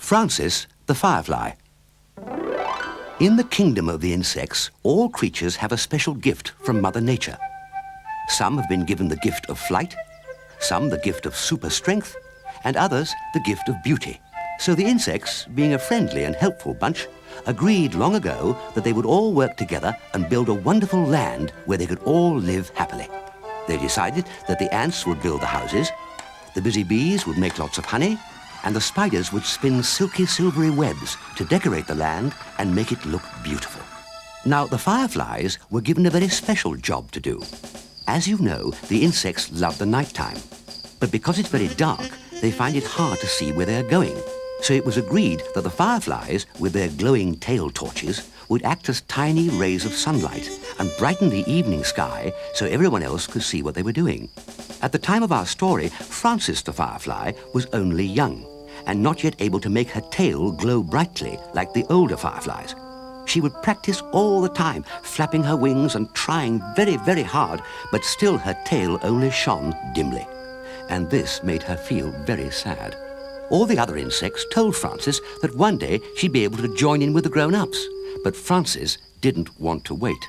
Francis the Firefly. In the kingdom of the insects, all creatures have a special gift from Mother Nature. Some have been given the gift of flight, some the gift of super strength, and others the gift of beauty. So the insects, being a friendly and helpful bunch, agreed long ago that they would all work together and build a wonderful land where they could all live happily. They decided that the ants would build the houses, the busy bees would make lots of honey, and the spiders would spin silky silvery webs to decorate the land and make it look beautiful. Now, the fireflies were given a very special job to do. As you know, the insects love the nighttime. But because it's very dark, they find it hard to see where they're going. So it was agreed that the fireflies, with their glowing tail torches, would act as tiny rays of sunlight and brighten the evening sky so everyone else could see what they were doing. At the time of our story, Francis the Firefly was only young and not yet able to make her tail glow brightly like the older fireflies. She would practice all the time, flapping her wings and trying very, very hard, but still her tail only shone dimly. And this made her feel very sad. All the other insects told Francis that one day she'd be able to join in with the grown-ups, but Francis didn't want to wait.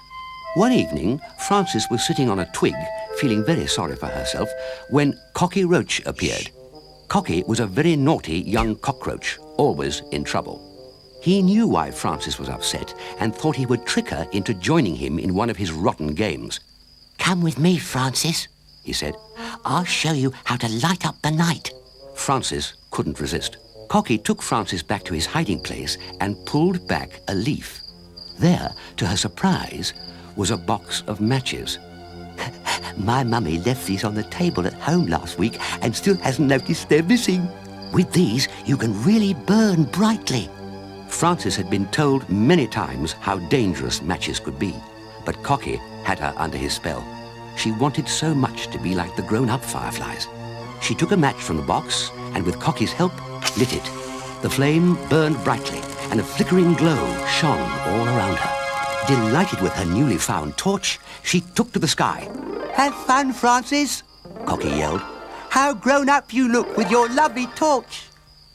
One evening, Francis was sitting on a twig, feeling very sorry for herself, when Cocky Roach appeared. Cocky was a very naughty young cockroach, always in trouble. He knew why Francis was upset and thought he would trick her into joining him in one of his rotten games. "Come with me, Francis," he said. "I'll show you how to light up the night." Francis couldn't resist. Cocky took Francis back to his hiding place and pulled back a leaf. There, to her surprise, was a box of matches. "My mummy left these on the table at home last week and still hasn't noticed they're missing. With these, you can really burn brightly." Francis had been told many times how dangerous matches could be, but Cocky had her under his spell. She wanted so much to be like the grown-up fireflies. She took a match from the box and, with Cocky's help, lit it. The flame burned brightly and a flickering glow shone all around her. Delighted with her newly found torch, she took to the sky. "Have fun, Francis," Cocky yelled. "How grown-up you look with your lovely torch."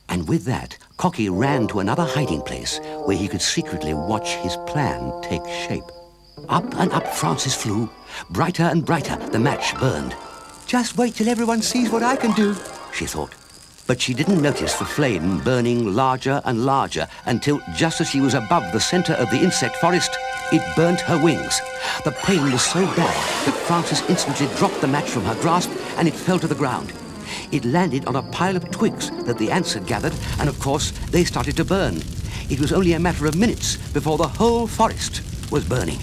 And with that, Cocky ran to another hiding place where he could secretly watch his plan take shape. Up and up Francis flew. Brighter and brighter the match burned. "Just wait till everyone sees what I can do," she thought. But she didn't notice the flame burning larger and larger until, just as she was above the center of the insect forest, it burnt her wings. The pain was so bad that Francis instantly dropped the match from her grasp and it fell to the ground. It landed on a pile of twigs that the ants had gathered, and of course they started to burn. It was only a matter of minutes before the whole forest was burning.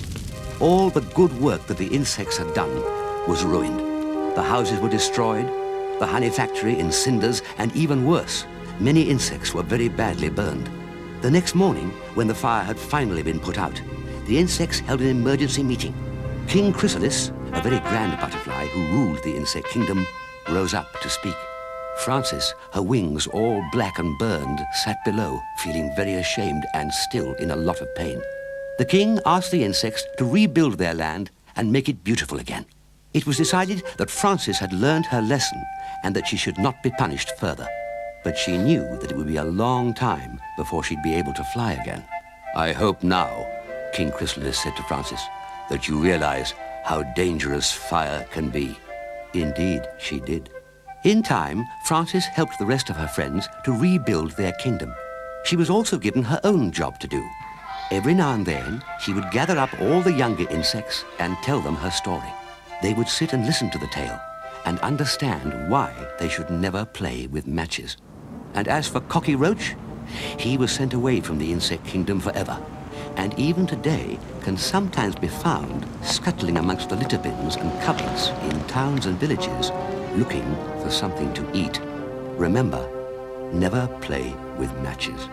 All the good work that the insects had done was ruined. The houses were destroyed, the honey factory in cinders, and even worse, many insects were very badly burned. The next morning, when the fire had finally been put out, the insects held an emergency meeting. King Chrysalis, a very grand butterfly who ruled the insect kingdom, rose up to speak. Francis, her wings all black and burned, sat below, feeling very ashamed and still in a lot of pain. The king asked the insects to rebuild their land and make it beautiful again. It was decided that Francis had learned her lesson and that she should not be punished further. But she knew that it would be a long time before she'd be able to fly again. "I hope now," King Chrysalis said to Francis, "that you realize how dangerous fire can be." Indeed, she did. In time, Francis helped the rest of her friends to rebuild their kingdom. She was also given her own job to do. Every now and then, she would gather up all the younger insects and tell them her story. They would sit and listen to the tale and understand why they should never play with matches. And as for Cocky Roach, he was sent away from the insect kingdom forever, and even today can sometimes be found scuttling amongst the litter bins and cupboards in towns and villages, looking for something to eat. Remember, never play with matches.